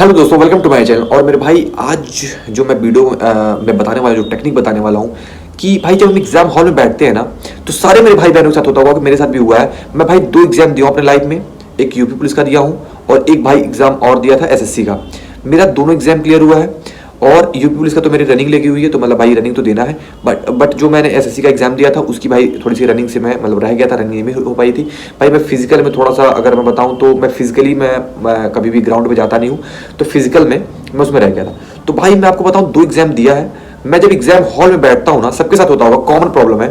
Hello दोस्तों, welcome to my channel. और मेरे भाई आज जो मैं वीडियो में बताने वाला जो टेक्निक बताने वाला हूँ कि भाई जब हम एग्जाम हॉल में बैठते हैं ना तो सारे मेरे भाई बहनों के साथ होता होगा कि मेरे साथ भी हुआ है। मैं भाई 2 एग्जाम दिया हूँ अपने लाइफ में, एक यूपी पुलिस का दिया हूँ और एक भाई एग्जाम और दिया था एसएससी का। मेरा दोनों एग्जाम क्लियर हुआ है और यूपी पुलिस का तो मेरी रनिंग लगी हुई है, तो मतलब भाई रनिंग तो देना है। बट जो मैंने एसएससी का एग्जाम दिया था उसकी भाई थोड़ी सी रनिंग से मैं मतलब रह गया था, रनिंग नहीं हो पाई थी। भाई मैं फिजिकल में थोड़ा सा अगर मैं बताऊं तो मैं फिजिकली मैं कभी भी ग्राउंड पे जाता नहीं हूँ, तो फिजिकल में मैं उसमें रह गया था। तो भाई मैं आपको बताऊं 2 एग्जाम दिया है। मैं जब एग्जाम हॉल में बैठता हूँ ना, सबके साथ होता होगा, कॉमन प्रॉब्लम है।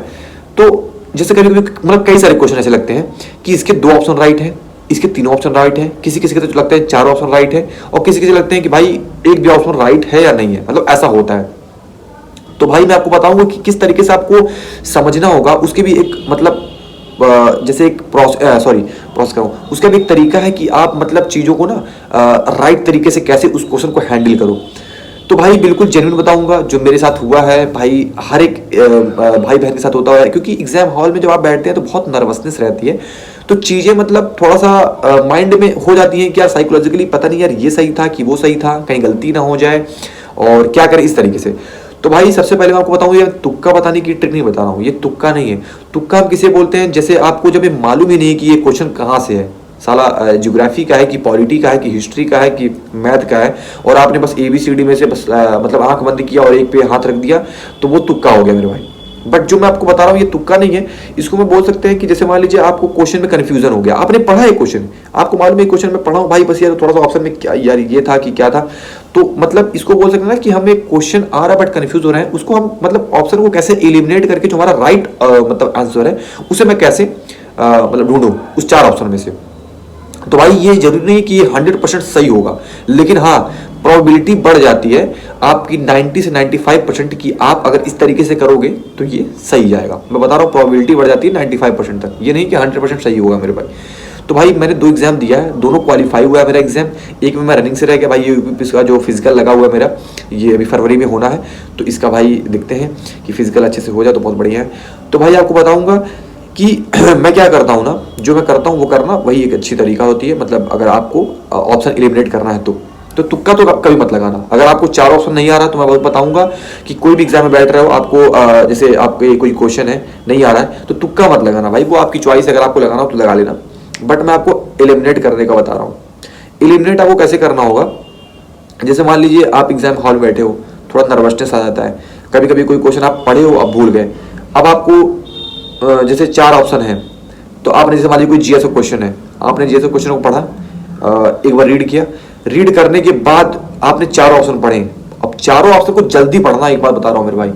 तो जैसे कभी कभी मतलब कई सारे क्वेश्चन ऐसे लगते हैं कि इसके 2 ऑप्शन राइट है, इसके 3 ऑप्शन राइट है, किसी किसी के तो लगता है 4 ऑप्शन राइट है और किसी किसी लगते हैं कि भाई एक भी ऑप्शन राइट है या नहीं है, मतलब ऐसा होता है। तो भाई मैं आपको बताऊंगा कि किस तरीके से आपको समझना होगा, उसके भी एक मतलब जैसे एक प्रोसेस कहूँ, उसका भी एक तरीका है कि आप मतलब चीज़ों को ना राइट तरीके से कैसे उस क्वेश्चन को हैंडल करो। तो भाई बिल्कुल जेन्युइन बताऊंगा, जो मेरे साथ हुआ है भाई, हर एक भाई बहन के साथ होता है। क्योंकि एग्जाम हॉल में जब आप बैठते हैं तो बहुत नर्वसनेस रहती है, तो चीज़ें मतलब थोड़ा सा माइंड में हो जाती हैं कि यार साइकोलॉजिकली पता नहीं यार ये सही था कि वो सही था, कहीं गलती ना हो जाए और क्या करें इस तरीके से। तो भाई सबसे पहले मैं आपको बताऊं, ये तुक्का बताने की ट्रिक नहीं बता रहा हूँ, ये तुक्का नहीं है। तुक्का हम किसे बोलते हैं, जैसे आपको जब ये मालूम ही नहीं कि ये क्वेश्चन कहाँ से है, साला ज्योग्राफी का है कि पॉलिटी का है कि हिस्ट्री का है कि मैथ का है, और आपने बस ABCD में से बस मतलब आंख बंद किया और एक पे हाथ रख दिया, तो वो तुक्का हो गया मेरे भाई। बट जो मैं आपको बता रहा हूँ ये तुक्का नहीं है, इसको मैं बोल सकते हैं कि जैसे मान लीजिए आपको क्वेश्चन में कंफ्यूजन हो गया, आपने पढ़ा है क्वेश्चन, आपको मालूम है क्वेश्चन में पढ़ा हूँ भाई, बस यार थोड़ा सा ऑप्शन में क्या यार ये था कि क्या था, तो मतलब इसको बोल सकते हैं ना कि हमें क्वेश्चन आ रहा है बट कंफ्यूज हो रहे हैं, उसको हम मतलब ऑप्शन को कैसे एलिमिनेट करके जो हमारा राइट मतलब आंसर है उसे मैं कैसे मतलब ढूंढूं उस 4 ऑप्शन में से। तो भाई ये जरूरी नहीं कि ये 100% सही होगा, लेकिन हाँ प्रोबेबिलिटी बढ़ जाती है आपकी 90 से 95% की। आप अगर इस तरीके से करोगे तो ये सही जाएगा। मैं बता रहा हूँ प्रोबेबिलिटी बढ़ जाती है 95% तक, ये नहीं कि 100% सही होगा मेरे भाई। तो भाई मैंने 2 एग्जाम दिया है, दोनों क्वालिफाई हुआ है मेरा एग्जाम। एक में मैं रनिंग से रह गया भाई, ये यूपी का जो फिजिकल लगा हुआ है मेरा, ये अभी फरवरी में होना है, तो इसका भाई देखते हैं कि फिजिकल अच्छे से हो जाए तो बहुत बढ़िया है। तो भाई आपको बताऊंगा कि मैं क्या करता हूँ ना, जो मैं करता हूँ वो करना वही एक अच्छी तरीका होती है। मतलब अगर आपको ऑप्शन एलिमिनेट करना है तो तुक्का तो कभी मत लगाना। अगर आपको 4 ऑप्शन नहीं आ रहा तो मैं बहुत बताऊंगा कि कोई भी एग्जाम में बैठ रहे हो, आपको जैसे आपके कोई क्वेश्चन है नहीं आ रहा है तो तुक्का मत लगाना भाई, वो आपकी चॉइस है, अगर आपको लगाना हो तो लगा लेना। बट मैं आपको एलिमिनेट करने का बता रहा हूँ। एलिमिनेट आपको कैसे करना होगा, जैसे मान लीजिए आप एग्जाम हॉल में बैठे हो, थोड़ा नर्वसनेस आ जाता है, कभी कभी कोई क्वेश्चन आप पढ़े हो अब भूल गए। अब आपको जैसे 4 ऑप्शन है, तो आपने जैसे मान लीजिए कोई जीएस क्वेश्चन है, आपने जीएस क्वेश्चन को पढ़ा, एक बार रीड किया, रीड करने के बाद आपने 4 ऑप्शन पढ़े। अब चारों ऑप्शन को जल्दी पढ़ना, एक बात बता रहा हूँ मेरे भाई,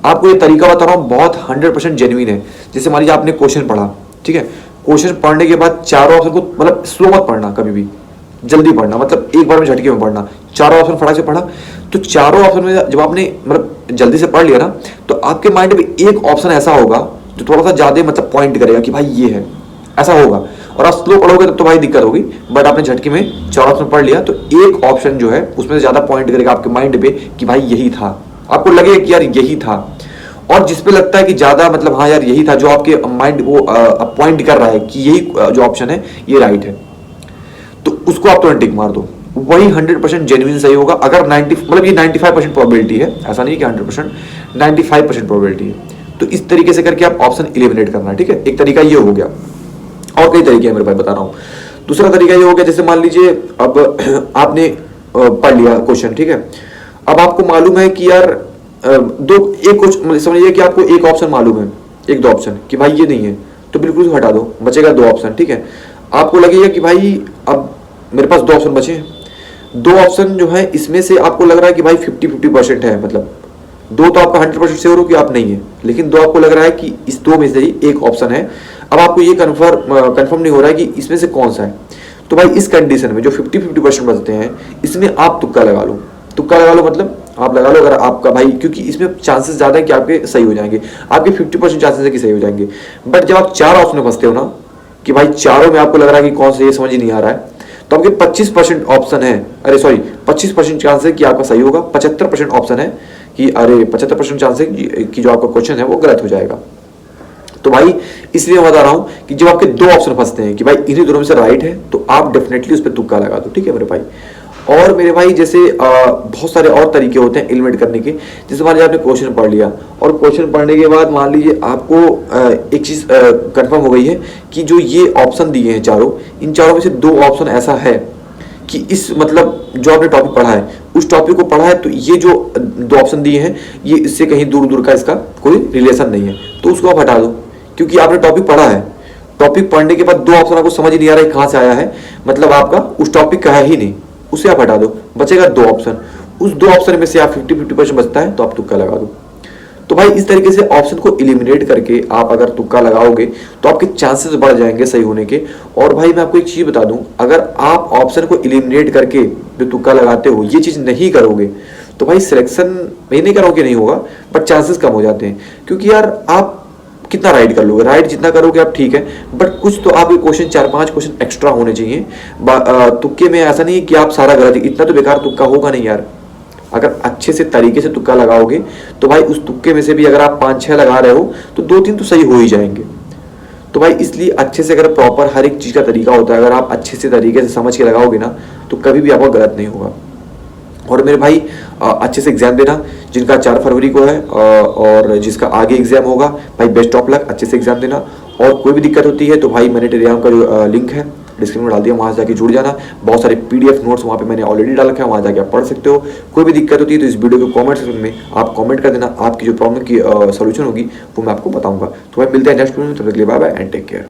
आपको ये तरीका बता रहा हूँ बहुत 100% जेन्युइन है। जैसे मान लीजिए आपने क्वेश्चन पढ़ा, ठीक है, क्वेश्चन पढ़ने के बाद चारों ऑप्शन को मतलब स्लो मत पढ़ना, कभी भी जल्दी पढ़ना, मतलब एक बार में झटके में पढ़ना। चारों ऑप्शन फटाक से पढ़ा, तो चारों ऑप्शन में जब आपने मतलब जल्दी से पढ़ लिया ना, तो आपके माइंड में एक ऑप्शन ऐसा होगा जो थोड़ा सा ज्यादा मतलब पॉइंट करेगा कि भाई ये है, ऐसा होगा। और आप स्लो पढ़ोगे तो भाई दिक्कत होगी, बट आपने झटके में 4 ऑप्शन पढ़ लिया तो एक ऑप्शन जो है उसमें से ज्यादा पॉइंट करेगा आपके माइंड पे कि भाई यही था, आपको लगेगा कि यार यही था। और जिसपे लगता है कि ज्यादा मतलब हाँ यार यही था, जो आपके माइंड वो पॉइंट कर रहा है कि यही जो ऑप्शन है ये राइट है, तो उसको आप तुरंत टिक मार दो, वही 100% जेन्युइन सही होगा। अगर 90 मतलब ये 95% प्रोबेबिलिटी है, ऐसा नहीं कि 100%, 95% प्रोबेबिलिटी है। तो इस तरीके से करके आप ऑप्शन एलिमिनेट करना, ठीक है, एक तरीका ये हो गया। और कई तरीके हैं मेरे भाई, बता रहा हूँ। दूसरा तरीका ये हो गया, जैसे मान लीजिए अब आपने पढ़ लिया क्वेश्चन, ठीक है, अब आपको मालूम है कि यार एक कुछ समझिए कि आपको एक ऑप्शन मालूम है, 1-2 ऑप्शन कि भाई ये नहीं है, तो बिल्कुल हटा दो, बचेगा 2 ऑप्शन, ठीक है। आपको लगेगा कि भाई अब मेरे पास 2 ऑप्शन बचे हैं, 2 ऑप्शन जो है इसमें से आपको लग रहा है कि भाई 50-50% है, मतलब 2 तो आपका 100% श्योर हो कि आप नहीं है, लेकिन 2 आपको लग रहा है कि इस 2 में से ही एक ऑप्शन है। अब आपको ये कंफर्म नहीं हो रहा है कि इसमें से कौन सा है, तो भाई इस कंडीशन में जो 50-50% बचते हैं इसमें आप तुक्का लगा लो। तुक्का लगा लो मतलब आप लगा लो अगर आपका भाई, क्योंकि इसमें चांसेस ज्यादा है कि आपके सही हो जाएंगे, आपके 50% चांसेस है कि सही हो जाएंगे। बट जब आप 4 ऑप्शन में फंसते हो ना कि भाई चारों में आपको लग रहा है कि कौन सा, ये समझ ही नहीं आ रहा है, तो आपके 25% ऑप्शन है, अरे सॉरी 25% चांस है कि आपका सही होगा, 75% ऑप्शन है कि अरे 75% चांस है कि जो आपका क्वेश्चन है वो गलत हो जाएगा। तो भाई इसलिए मैं बता रहा हूं कि जब आपके 2 ऑप्शन फंसते हैं कि भाई इन्हीं दोनों में से राइट है, तो आप डेफिनेटली उस पर तुक्का लगा दो, ठीक है मेरे भाई। और मेरे भाई जैसे बहुत सारे और तरीके होते हैं एलिमिनेट करने के। जैसे मान लीजिए आपने क्वेश्चन पढ़ लिया और क्वेश्चन पढ़ने के बाद मान लीजिए आपको एक चीज़ कंफर्म हो गई है कि जो ये ऑप्शन दिए हैं चारों, इन चारों में से दो ऑप्शन ऐसा है कि इस मतलब जो आपने टॉपिक पढ़ा है उस टॉपिक को पढ़ा है, तो ये जो दो ऑप्शन दिए हैं ये इससे कहीं दूर दूर का इसका कोई रिलेशन नहीं है, तो उसको आप हटा दो क्योंकि आपने टॉपिक पढ़ा है। टॉपिक पढ़ने के बाद दो ऑप्शन आपको समझ ही नहीं आ रहा है कहाँ से आया है, मतलब आपका उस टॉपिक का है ही नहीं, उसे आप हटा दो, बचेगा दो ऑप्शन। उस दो ऑप्शन में से आप 50-50% बचता है तो आप तुक्का लगा दो। तो भाई इस तरीके से ऑप्शन को एलिमिनेट करके आप अगर तुक्का लगाओगे तो आपके चांसेस बढ़ जाएंगे सही होने के। और भाई मैं आपको एक चीज बता दूं, अगर आप ऑप्शन को एलिमिनेट करके जो तुक्का लगाते हो ये चीज नहीं करोगे तो भाई सिलेक्शन नहीं करोगे नहीं होगा, बट चांसेस कम हो जाते हैं। क्योंकि यार आप कितना राइड कर लोगे, राइड जितना करोगे आप ठीक है, बट कुछ तो आपके क्वेश्चन 4-5 क्वेश्चन एक्स्ट्रा होने चाहिए। तुक्के में ऐसा नहीं है कि आप सारा गलत, इतना तो बेकार तुक्का होगा नहीं यार। अगर अच्छे से तरीके से तुक्का लगाओगे तो भाई उस तुक्के में से भी अगर आप 5-6 लगा रहे हो तो 2-3 तो सही हो ही जाएंगे। तो भाई इसलिए अच्छे से अगर प्रॉपर हर एक चीज़ का तरीका होता है, अगर आप अच्छे से तरीके से समझ के लगाओगे ना तो कभी भी आपका गलत नहीं होगा। और मेरे भाई अच्छे से एग्जाम देना, जिनका 4 फरवरी को है और जिसका आगे एग्जाम होगा, भाई बेस्ट ऑफ लक, अच्छे से एग्जाम देना। और कोई भी दिक्कत होती है तो भाई मैंने टेलीग्राम का जो लिंक है डिस्क्रिप्शन में डाल दिया, वहाँ से जाके जुड़ जाना। बहुत सारे PDF नोट्स वहाँ पे मैंने ऑलरेडी डाल रखे हैं, वहाँ जाके आप पढ़ सकते हो। कोई भी दिक्कत होती है तो इस वीडियो के कमेंट सेक्शन में आप कमेंट कर देना, आपकी जो प्रॉब्लम की सॉल्यूशन होगी वो मैं आपको बताऊंगा। तो भाई मिलते हैं नेक्स्ट वीडियो में, तब तक के लिए bye bye and take care.